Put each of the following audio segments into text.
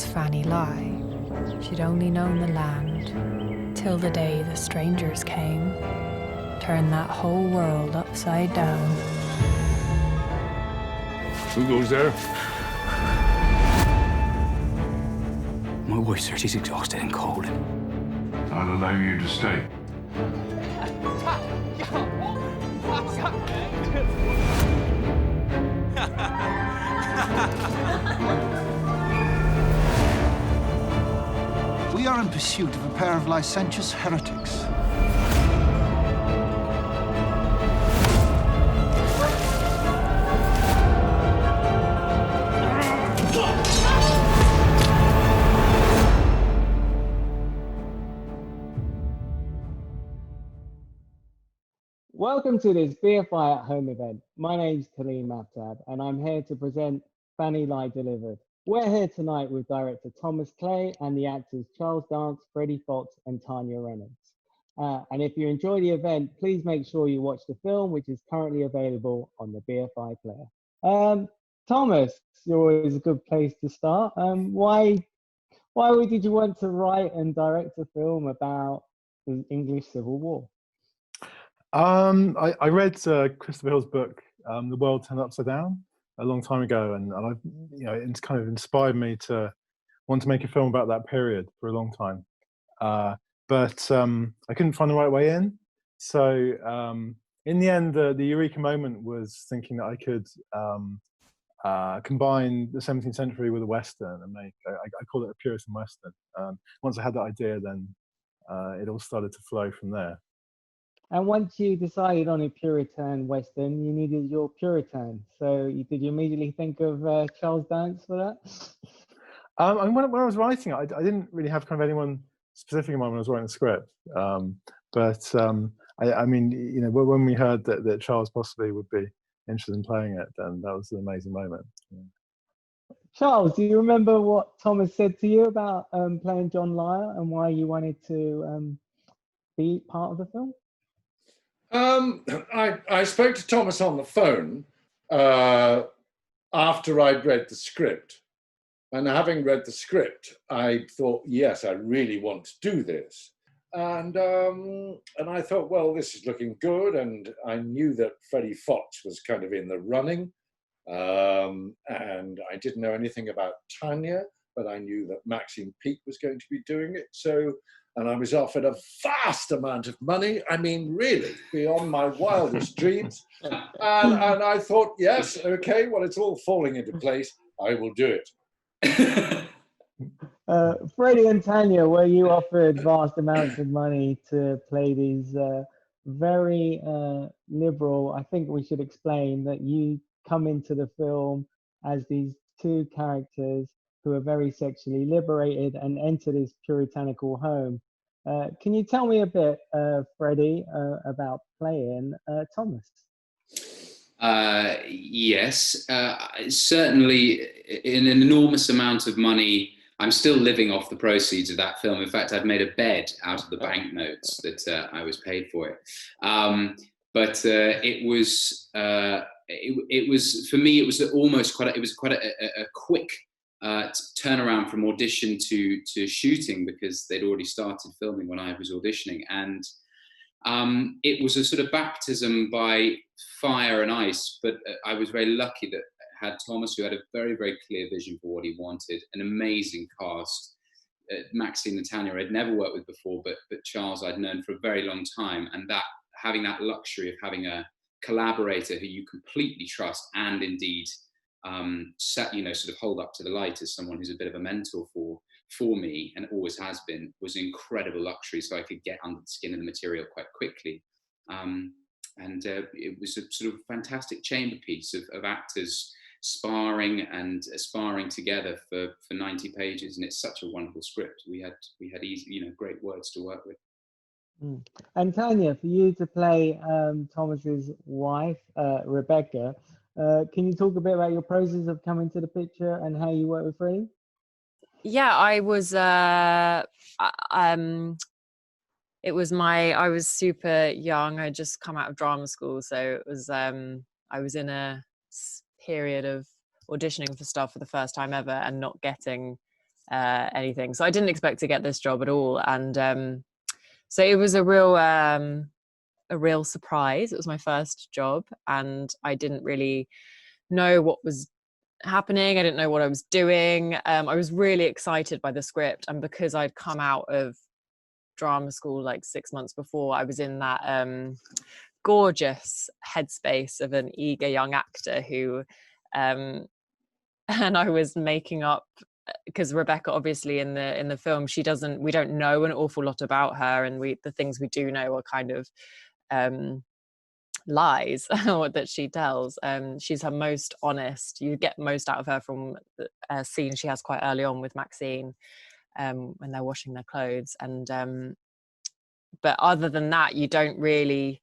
was Fanny Lye. She'd only known the land till the day the strangers came, turned that whole world upside down. Who goes there? My wife, sir, she's exhausted and cold. I'll allow you to stay. We are in pursuit of a pair of licentious heretics. Welcome to this BFI at Home event. My name's Kaleem Aftab, and I'm here to present Fanny Lye Deliver'd. We're here tonight with director Thomas Clay and the actors Charles Dance, Freddie Fox, and Tanya Reynolds. And if you enjoy the event, please make sure you watch the film, which is currently available on the BFI player. Thomas, you're always a good place to start. Why did you want to write and direct a film about the English Civil War? I read Christopher Hill's book, The World Turned Upside Down, a long time ago, and I've, it's kind of inspired me to want to make a film about that period for a long time. But I couldn't find the right way in. So in the end, the eureka moment was thinking that I could combine the 17th century with a Western and make, I call it a Puritan Western. Once I had that idea, then it all started to flow from there. And once you decided on a Puritan Western, you needed your Puritan. So did you immediately think of Charles Dance for that? When I was writing it, I didn't really have kind of anyone specific in mind when I was writing the script. I mean, when we heard that Charles possibly would be interested in playing it, then that was an amazing moment. Yeah. Charles, do you remember what Thomas said to you about playing John Lyle and why you wanted to be part of the film? I spoke to Thomas on the phone after I'd read the script. And having read the script, I thought, yes, I really want to do this. And I thought, well, this is looking good. And I knew that Freddie Fox was kind of in the running. And I didn't know anything about Tanya, but I knew that Maxine Peake was going to be doing it. And I was offered a vast amount of money. I mean, really, beyond my wildest dreams. And I thought, yes, okay, well, it's all falling into place. I will do it. Freddie and Tanya, were you offered vast amounts of money to play these very liberal? I think we should explain that you come into the film as these two characters who are very sexually liberated and enter this puritanical home. Can you tell me a bit, Freddie, about playing Thomas? Yes, certainly in an enormous amount of money. I'm still living off the proceeds of that film. In fact, I've made a bed out of the banknotes that I was paid for it. But it was for me. It was almost quite a quick turnaround from audition to shooting, because they'd already started filming when I was auditioning, and it was a sort of baptism by fire and ice. But I was very lucky that I had Thomas, who had a very, very clear vision for what he wanted, an amazing cast. Maxine and Tanya I'd never worked with before, but Charles I'd known for a very long time, and that having that luxury of having a collaborator who you completely trust and indeed sort of hold up to the light as someone who's a bit of a mentor for me, and always has been, was an incredible luxury. So I could get under the skin of the material quite quickly. It was a sort of fantastic chamber piece of actors sparring and aspiring together for 90 pages, and it's such a wonderful script. We had easy, great words to work with. And Tanya, for you to play Thomas's wife, Rebecca, can you talk a bit about your process of coming to the picture and how you work with Freddie? Yeah, I was I was super young. I just come out of drama school, so it was I was in a period of auditioning for stuff for the first time ever and not getting anything. So I didn't expect to get this job at all, and so it was a real surprise. It was my first job, and I didn't really know what was happening. I didn't know what I was doing. I was really excited by the script, and because I'd come out of drama school like 6 months before, I was in that gorgeous headspace of an eager young actor who and I was making up, because Rebecca, obviously in the film, we don't know an awful lot about her, and the things we do know are kind of lies that she tells. She's her most honest. You get most out of her from a scene she has quite early on with Maxine, when they're washing their clothes, and but other than that, you don't really,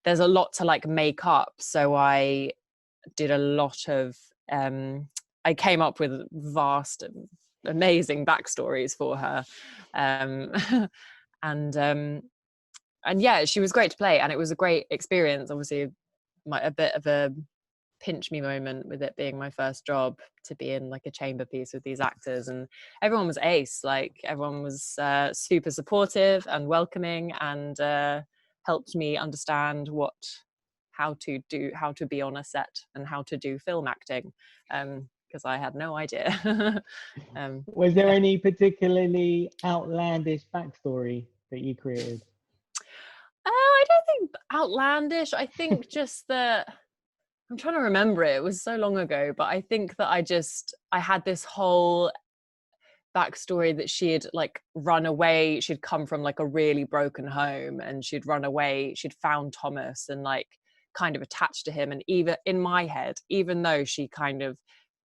there's a lot to like make up. So I did a lot of I came up with vast, amazing backstories for her, and yeah, she was great to play, and it was a great experience. Obviously, a bit of a pinch me moment with it being my first job, to be in like a chamber piece with these actors, and everyone was ace. Like everyone was super supportive and welcoming, and helped me understand how to be on a set and how to do film acting, because I had no idea. Was there any particularly outlandish backstory that you created? I don't think outlandish. I think just that, I'm trying to remember it. It was so long ago, but I think that I had this whole backstory that she had like run away. She'd come from like a really broken home, and she'd run away. She'd found Thomas and like kind of attached to him. And even in my head, even though she kind of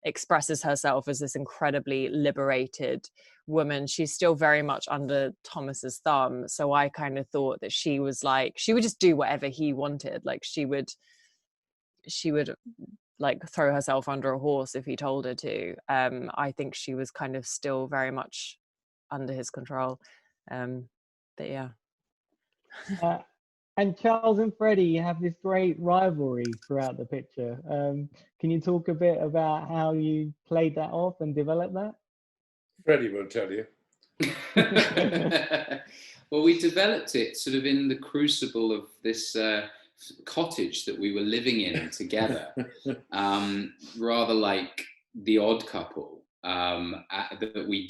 expresses herself as this incredibly liberated woman, she's still very much under Thomas's thumb. So I kind of thought that she would just do whatever he wanted. Like she would like throw herself under a horse if he told her to. I think she was kind of still very much under his control. But yeah. And Charles and Freddie, you have this great rivalry throughout the picture. Can you talk a bit about how you played that off and developed that? Freddie will tell you. Well, we developed it sort of in the crucible of this cottage that we were living in together, rather like The Odd Couple, that we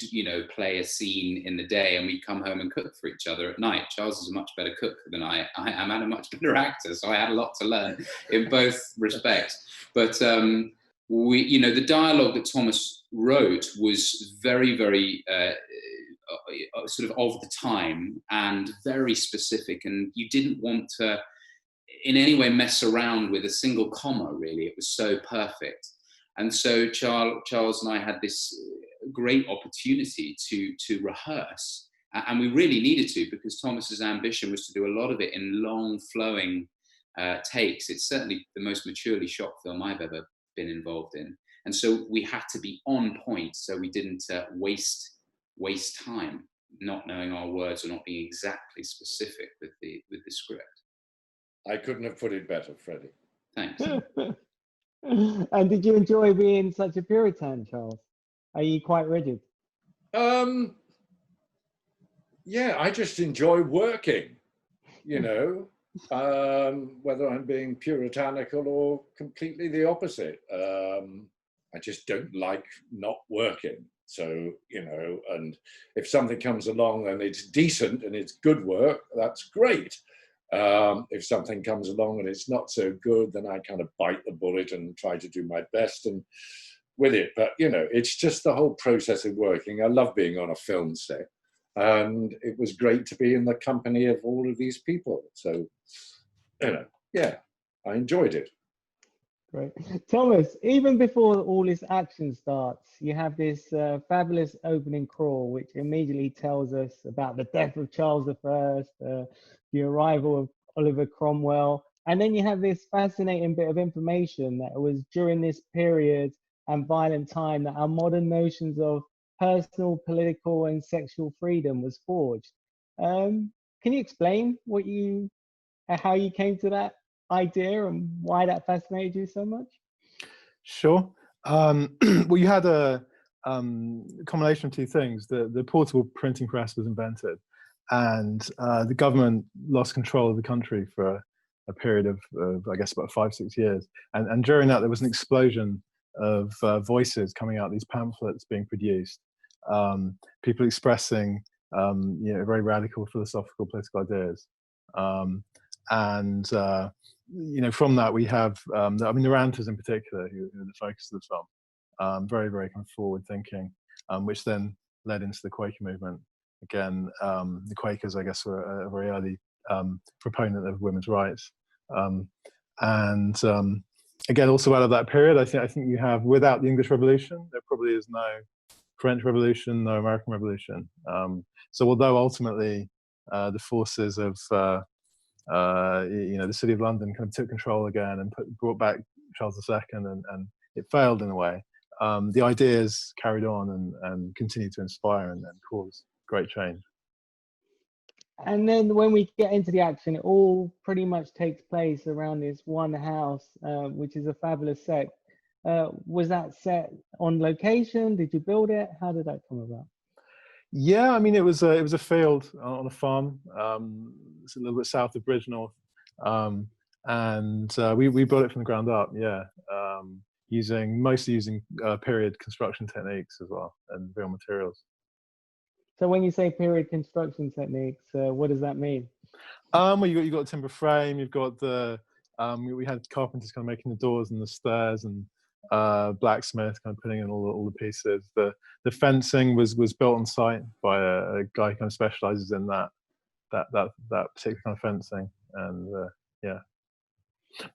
play a scene in the day and we come home and cook for each other at night. Charles is a much better cook than I am, and a much better actor, so I had a lot to learn in both respects. But the dialogue that Thomas wrote was very, very sort of the time, and very specific, and you didn't want to in any way mess around with a single comma, really. It was so perfect. And so Charles and I had this great opportunity to rehearse, and we really needed to, because Thomas's ambition was to do a lot of it in long flowing takes. It's certainly the most maturely shot film I've ever been involved in. And so we had to be on point, so we didn't waste time not knowing our words or not being exactly specific with the script. I couldn't have put it better, Freddie. Thanks. And did you enjoy being such a Puritan, Charles? Are you quite rigid? Yeah, I just enjoy working, whether I'm being puritanical or completely the opposite. I just don't like not working. So, and if something comes along and it's decent and it's good work, that's great. If something comes along and it's not so good, then I kind of bite the bullet and try to do my best and with it. But, it's just the whole process of working. I love being on a film set, and it was great to be in the company of all of these people. So, yeah, I enjoyed it. Great. Thomas, even before all this action starts, you have this fabulous opening crawl, which immediately tells us about the death of Charles I, the arrival of Oliver Cromwell, and then you have this fascinating bit of information that it was during this period and violent time that our modern notions of personal, political, and sexual freedom was forged. Can you explain how you came to that idea and why that fascinated you so much? Sure. Well, you had a combination of two things. The portable printing press was invented, and the government lost control of the country for a period of I guess about 5-6 years, and during that there was an explosion of voices coming out, these pamphlets being produced, people expressing very radical philosophical political ideas, and from that we have the ranters in particular, who are the focus of the film, very, very kind of forward thinking, which then led into the Quaker movement. Again, the Quakers, I guess, were a very early proponent of women's rights, and again, also out of that period, I think you have, without the English Revolution, there probably is no French Revolution, no American Revolution. So although ultimately the forces of the City of London kind of took control again and brought back Charles II, and it failed in a way, the ideas carried on and continued to inspire and cause great change. And then when we get into the action, it all pretty much takes place around this one house, which is a fabulous set. Was that set on location? Did you build it? How did that come about? Yeah, I mean, it was a field on a farm. It's a little bit south of Bridgnorth, and we built it from the ground up. Yeah, mostly using period construction techniques as well, and real materials. So when you say period construction techniques, what does that mean? Well, you got the timber frame. You've got the we had carpenters kind of making the doors and the stairs, and blacksmith kind of putting in all the pieces. The fencing was built on site by a guy who kind of specialises in that particular kind of fencing, and yeah.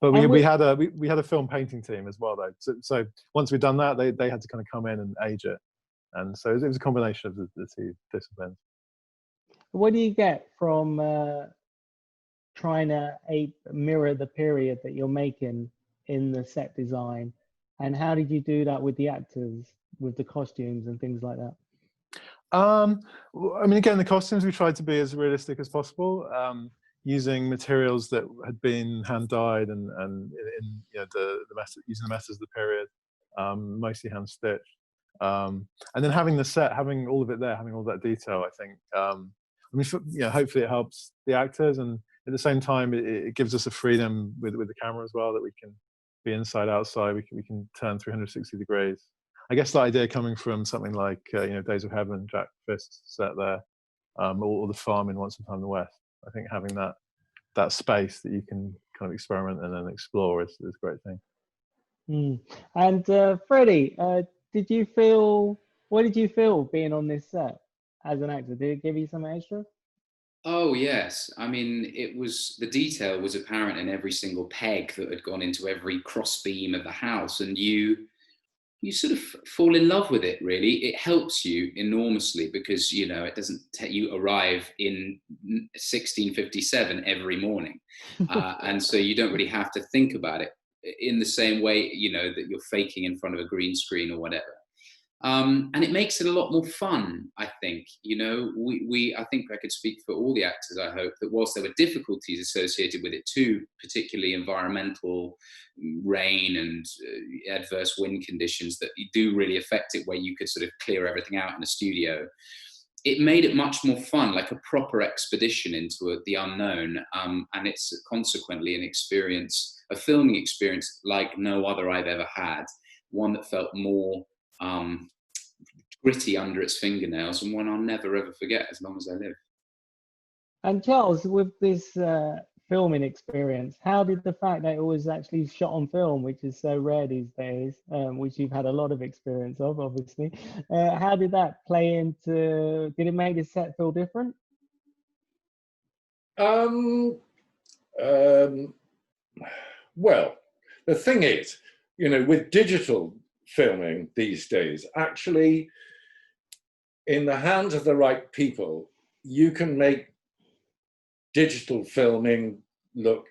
But we had a film painting team as well, though. So once we'd done that, they had to kind of come in and age it, and so it was a combination of the two disciplines. What do you get from trying to mirror the period that you're making in the set design, and how did you do that with the actors, with the costumes and things like that? I mean, again, the costumes, we tried to be as realistic as possible, using materials that had been hand dyed and in using the methods of the period, mostly hand stitched, and then having the set, having all of it there, having all that detail. I think, hopefully it helps the actors, and at the same time, it gives us a freedom with the camera as well, that we can be inside, outside. We can turn 360 degrees. I guess the idea coming from something like Days of Heaven, Jack Fist's set there, or the farm in Once Upon a Time in the West. I think having that space that you can kind of experiment and then explore is a great thing. And Freddie, what did you feel being on this set as an actor? Did it give you some extra? Oh yes, I mean, the detail was apparent in every single peg that had gone into every crossbeam of the house, and you sort of fall in love with it, really. It helps you enormously because, it doesn't you arrive in 1657 every morning. And so you don't really have to think about it in the same way, that you're faking in front of a green screen or whatever. And it makes it a lot more fun, I think. I think I could speak for all the actors, I hope, that whilst there were difficulties associated with it too, particularly environmental, rain and adverse wind conditions that do really affect it, where you could sort of clear everything out in a studio, it made it much more fun, like a proper expedition into the unknown. And it's consequently a filming experience like no other I've ever had, one that felt more gritty under its fingernails, and one I'll never ever forget as long as I live. And Charles, with this filming experience, how did the fact that it was actually shot on film, which is so rare these days, which you've had a lot of experience of, obviously, how did that play into? Did it make the set feel different? Well, the thing is, with digital filming these days, actually, in the hands of the right people, you can make digital filming look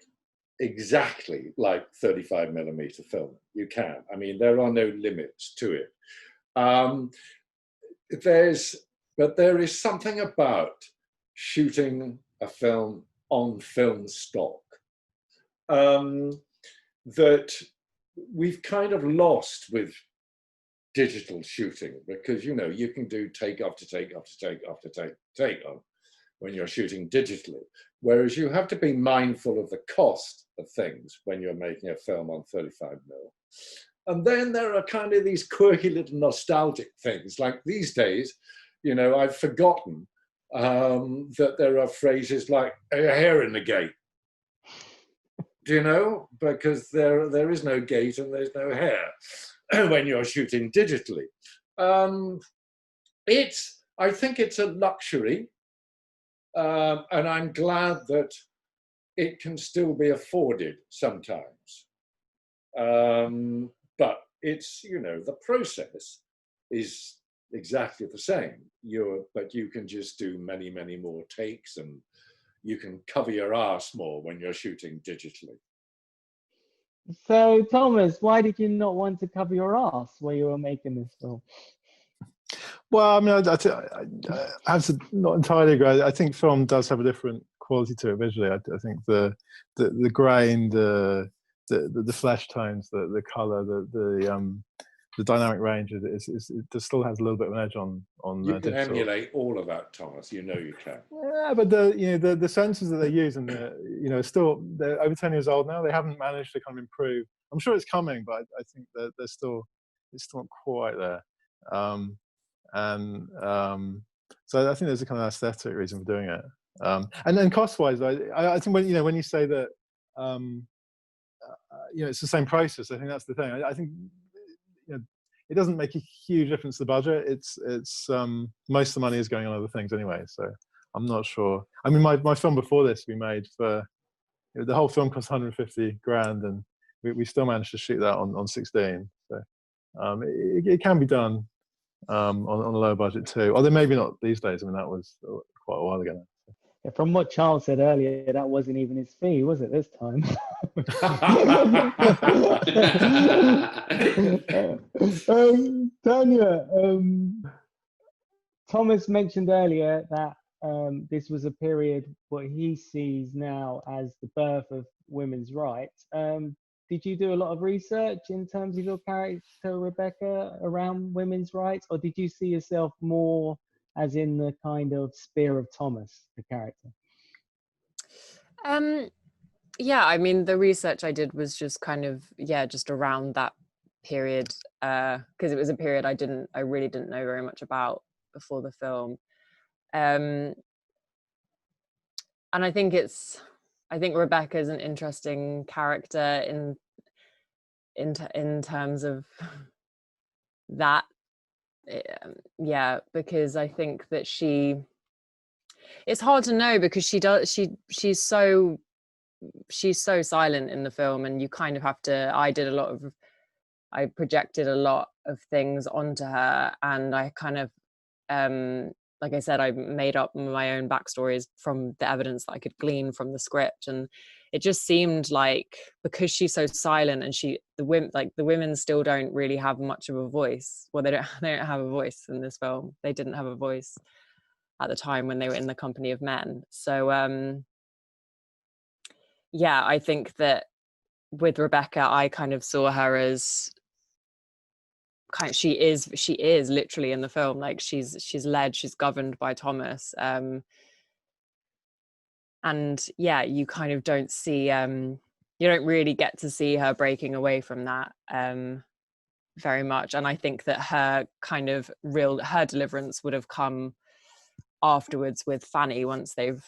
exactly like 35mm film. You can. I mean, there are no limits to it. But there is something about shooting a film on film stock that we've kind of lost with digital shooting, because you can do take after take after take after take on when you're shooting digitally, whereas you have to be mindful of the cost of things when you're making a film on 35mm. And then there are kind of these quirky little nostalgic things, like these days, I've forgotten that there are phrases like a hair in the gate. Do you know? Because there is no gate and there's no hair when you're shooting digitally. I think it's a luxury, and I'm glad that it can still be afforded sometimes. But it's, the process is exactly the same. But you can just do many, many more takes, and you can cover your arse more when you're shooting digitally. So, Thomas, why did you not want to cover your ass while you were making this film? Well, I mean, I have to not entirely agree. I think film does have a different quality to it visually. I think the grain, the flesh tones, the color, the dynamic range it still has a little bit of an edge on. You can digital. emulate all of that, Thomas. You can. Yeah, but the sensors that they use, and still they're over 10 years old now. They haven't managed to kind of improve. I'm sure it's coming, but I think that it's still not quite there. So I think there's a kind of aesthetic reason for doing it. And then cost-wise, I think when you say that it's the same process, I think that's the thing. I think it doesn't make a huge difference to the budget. It's most of the money is going on other things anyway. So I'm not sure. I mean, my film before this we made for the whole film cost 150 grand, and we still managed to shoot that on 16. So it can be done on a lower budget too. Although maybe not these days. I mean, that was quite a while ago now. Yeah, from what Charles said earlier, that wasn't even his fee, was it, this time? Tanya, Thomas mentioned earlier that this was a period what he sees now as the birth of women's rights. Did you do a lot of research in terms of your character, Rebecca, around women's rights, or did you see yourself more as in the kind of spear of Thomas, the character? Yeah, I mean, the research I did was just kind of, just around that period, because it was a period I really didn't know very much about before the film. And I think Rebecca is an interesting character in terms of that. Because I think that it's hard to know, because she's so silent in the film, and you kind of have to, I projected a lot of things onto her, and I kind of like I said, I made up my own backstories from the evidence that I could glean from the script, and it just seemed like, because she's so silent, and the women still don't really have much of a voice. Well, they don't have a voice in this film. They didn't have a voice at the time when they were in the company of men. So I think that with Rebecca, I kind of saw her as she is literally in the film, like she's governed by Thomas, and you kind of don't see you don't really get to see her breaking away from that very much. And I think that her deliverance would have come afterwards with Fanny, once they've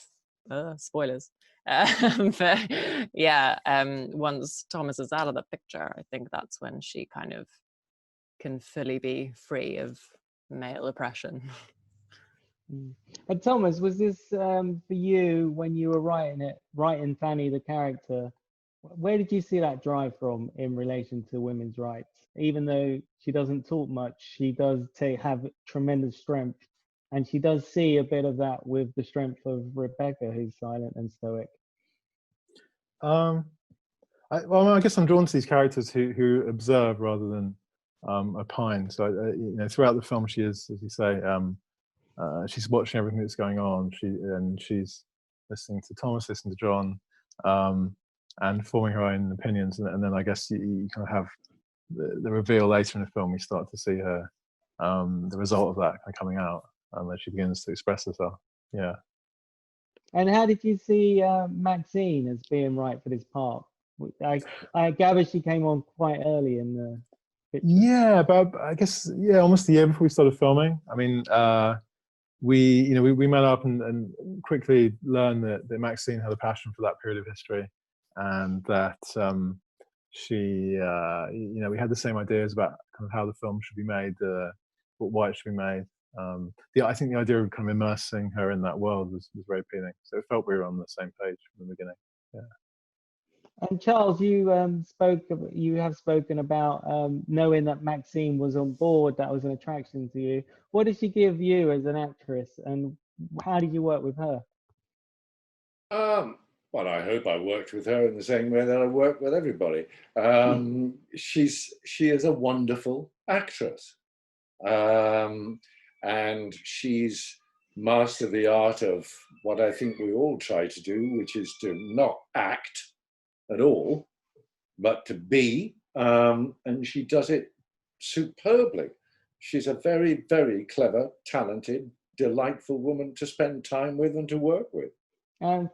spoilers. But once Thomas is out of the picture, I think that's when she kind of can fully be free of male oppression. And Thomas, was this for you when you were writing Fanny the character? Where did you see that drive from in relation to women's rights? Even though she doesn't talk much, she does have tremendous strength, and she does see a bit of that with the strength of Rebecca, who's silent and stoic. I guess I'm drawn to these characters who observe rather than opine. So throughout the film, she is, as you say, she's watching everything that's going on. She's listening to Thomas, listening to John, and forming her own opinions. And then I guess you kind of have the reveal later in the film, we start to see her, the result of that kind of coming out, as she begins to express herself. Yeah. And how did you see Maxine as being right for this part? I gather she came on quite early in the picture. Yeah, but I guess, yeah, almost a year before we started filming. I mean, we met up and quickly learned that Maxine had a passion for that period of history, and that she, we had the same ideas about kind of how the film should be made, why it should be made. I think the idea of kind of immersing her in that world was very appealing. So it felt we were on the same page from the beginning. Yeah. And Charles, you have spoken about knowing that Maxine was on board. That was an attraction to you. What did she give you as an actress, and how did you work with her? Well, I hope I worked with her in the same way that I work with everybody. She is a wonderful actress, and she's mastered the art of what I think we all try to do, which is to not act at all, but to be, and she does it superbly. She's a very, very clever, talented, delightful woman to spend time with and to work with. And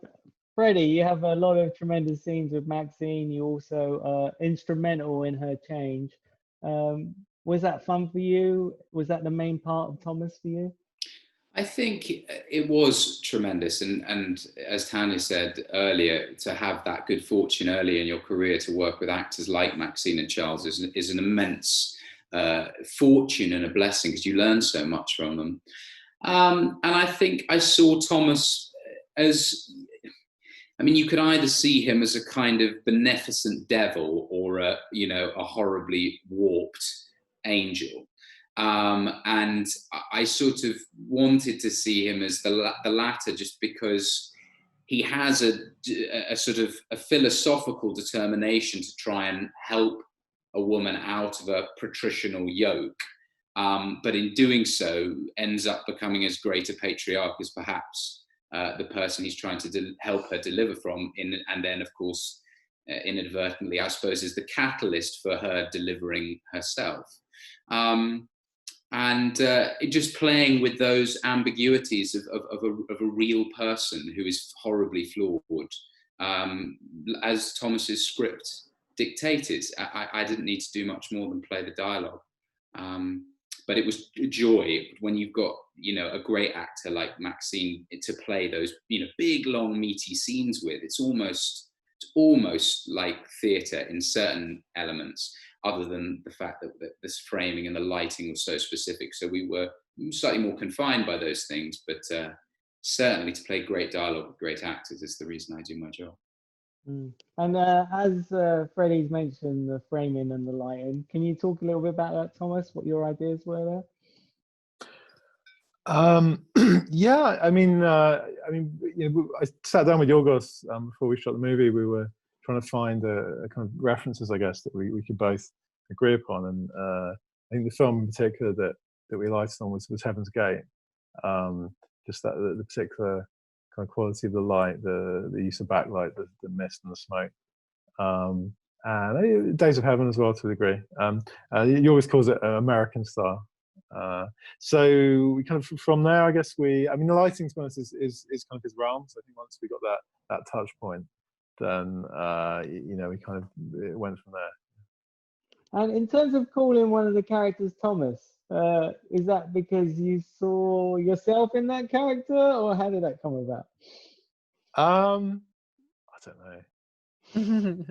Freddie, you have a lot of tremendous scenes with Maxine. You also are instrumental in her change. Was that fun for you? Was that the main part of Thomas for you? I think it was tremendous, and as Tanya said earlier, to have that good fortune early in your career to work with actors like Maxine and Charles is an immense fortune and a blessing, because you learn so much from them. And I think I saw Thomas as, I mean, you could either see him as a kind of beneficent devil or a horribly warped angel. And I sort of wanted to see him as the latter, just because he has a sort of a philosophical determination to try and help a woman out of a patricianal yoke. But in doing so, ends up becoming as great a patriarch as perhaps the person he's trying to help her deliver from. And then, of course, inadvertently, I suppose, is the catalyst for her delivering herself. And just playing with those ambiguities of a real person who is horribly flawed, as Thomas's script dictated. I didn't need to do much more than play the dialogue, but it was a joy when you've got a great actor like Maxine to play those big, long, meaty scenes with. It's almost like theatre in certain elements, other than the fact that this framing and the lighting was so specific. So we were slightly more confined by those things, but certainly to play great dialogue with great actors is the reason I do my job. And as Freddie's mentioned, the framing and the lighting, can you talk a little bit about that, Thomas, what your ideas were there? Yeah, I sat down with Yorgos before we shot the movie. We were trying to find a kind of references, I guess, that we could both agree upon. And I think the film in particular that we lighted on was Heaven's Gate. Just that the particular kind of quality of the light, the use of backlight, the mist and the smoke. And Days of Heaven as well, to a degree. He always calls it American style. So we kind of, from there, I guess the lighting, to be honest, is kind of his realm. So I think once we got that touch point, then we kind of went from there. And in terms of calling one of the characters Thomas, is that because you saw yourself in that character, or how did that come about? I don't know.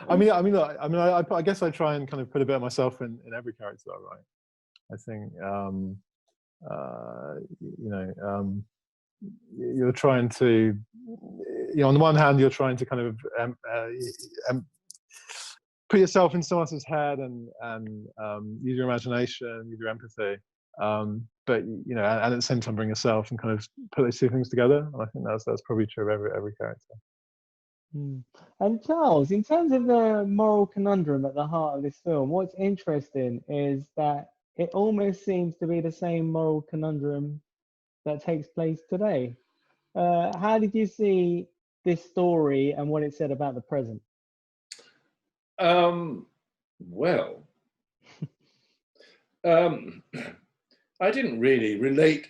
I guess I try and kind of put a bit of myself in every character I write. I think you're trying to, on the one hand, you're trying to kind of put yourself in someone else's head and use your imagination, use your empathy, but and at the same time bring yourself and kind of put those two things together. And I think that's probably true of every character. And Charles, in terms of the moral conundrum at the heart of this film, what's interesting is that it almost seems to be the same moral conundrum that takes place today. How did you see this story and what it said about the present? Well, I didn't really relate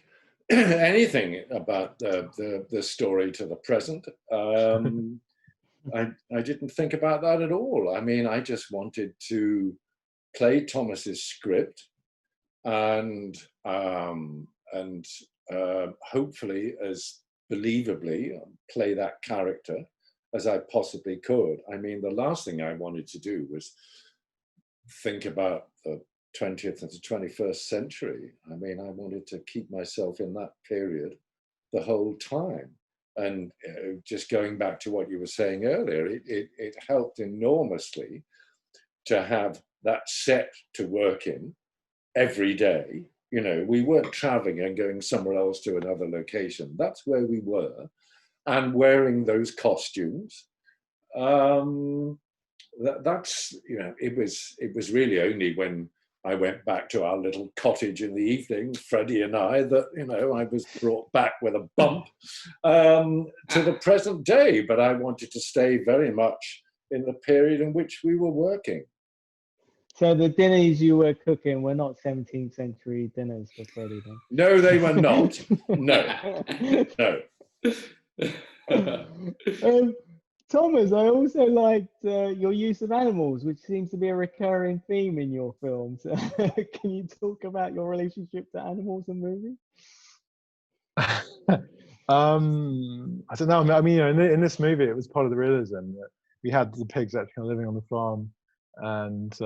anything about the story to the present. I didn't think about that at all. I mean, I just wanted to play Thomas's script and hopefully as believably play that character as I possibly could. I mean, the last thing I wanted to do was think about the 20th and the 21st century. I mean, I wanted to keep myself in that period the whole time. And just going back to what you were saying earlier, it helped enormously to have that set to work in every day. You know, we weren't traveling and going somewhere else to another location. That's where we were, and wearing those costumes. That's, you know, it was really only when I went back to our little cottage in the evening, Freddie and I, that, you know, I was brought back with a bump to the present day. But I wanted to stay very much in the period in which we were working. So the dinners you were cooking were not 17th century dinners for Freddie then? No, they were not. No, no. Thomas, I also liked your use of animals, which seems to be a recurring theme in your films. Can you talk about your relationship to animals in movies? I don't know. I mean, you know, in this movie, it was part of the realism that we had the pigs actually kind of living on the farm, and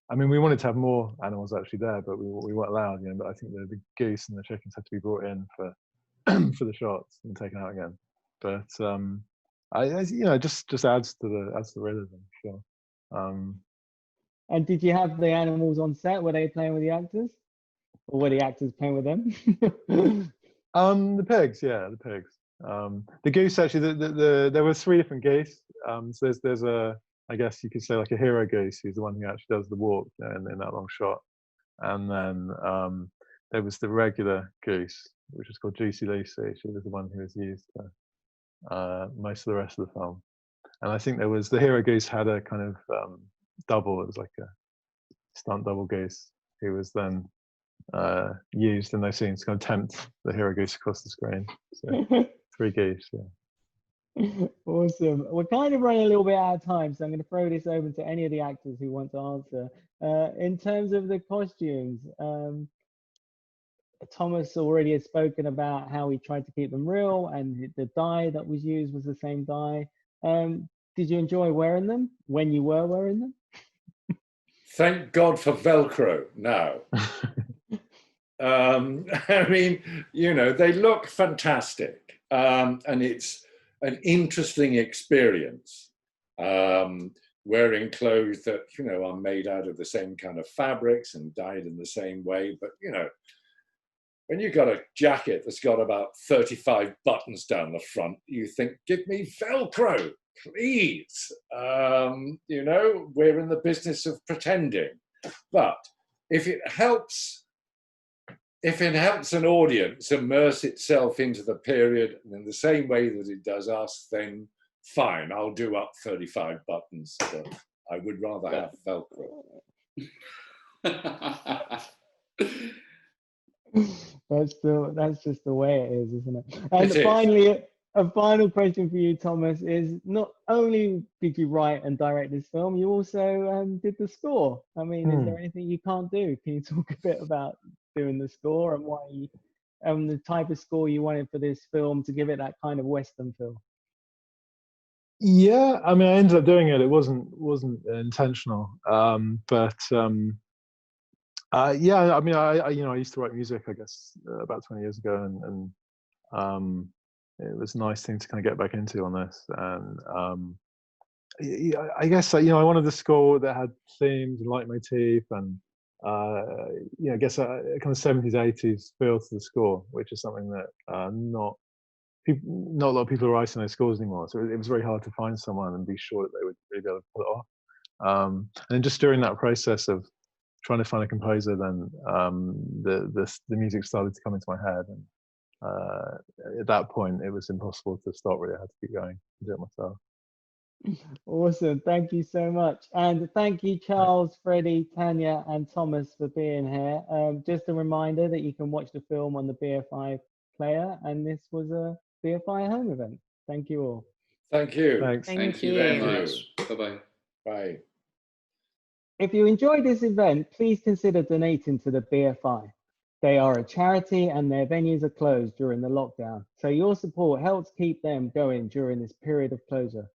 I mean, we wanted to have more animals actually there, but we weren't allowed. You know, but I think the goose and the chickens had to be brought in for for the shots and taken out again. But you know, just adds to the realism, sure. And did you have the animals on set? Were they playing with the actors, or were the actors playing with them? The pigs, yeah, the pigs. The goose actually, there were 3 different geese. So there's a, I guess you could say, like a hero goose, who's the one who actually does the walk, you know, in that long shot. And then there was the regular goose, which was called Juicy Lucy. She was the one who was used for most of the rest of the film. And I think there was, the hero goose had a kind of double. It was like a stunt double goose who was then used in those scenes to kind of tempt the hero goose across the screen. So 3 geese, yeah. Awesome. We're kind of running a little bit out of time, so I'm going to throw this over to any of the actors who want to answer. In terms of the costumes, Thomas already has spoken about how he tried to keep them real, and the dye that was used was the same dye. Did you enjoy wearing them when you were wearing them? Thank God for Velcro now. I mean, you know, they look fantastic, and it's an interesting experience, wearing clothes that, you know, are made out of the same kind of fabrics and dyed in the same way. But, you know, when you've got a jacket that's got about 35 buttons down the front, you think, give me Velcro, please. You know, we're in the business of pretending. But if it helps an audience immerse itself into the period in the same way that it does us, then fine, I'll do up 35 buttons, but I would rather have Velcro. That's just the way it is, isn't it? And It is. finally, a final question for you, Thomas, is not only did you write and direct this film, you also did the score. I mean, is there anything you can't do? Can you talk a bit about doing the score and why you, the type of score you wanted for this film to give it that kind of Western feel? Yeah, I mean, I ended up doing it. It wasn't intentional, but yeah. I mean, I you know, I used to write music, I guess, about 20 years ago, and it was a nice thing to kind of get back into on this. And I guess, you know, I wanted the score that had themes and leitmotif, and you know, I guess a kind of 70s, 80s feel to the score, which is something that not a lot of people are writing those scores anymore. So it was very hard to find someone and be sure that they would really be able to pull it off. And then just during that process of trying to find a composer, then the music started to come into my head, and at that point it was impossible to stop. Really, I had to keep going and do it myself. Awesome. Thank you so much. And thank you, Charles, Freddie, Tanya, and Thomas for being here. Just a reminder that you can watch the film on the BFI player. And this was a BFI home event. Thank you all. Thank you. Thanks. Thank you very Thank you. much. Bye-bye. Bye. If you enjoyed this event, please consider donating to the BFI. They are a charity and their venues are closed during the lockdown. So your support helps keep them going during this period of closure.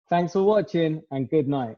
Thanks for watching and good night.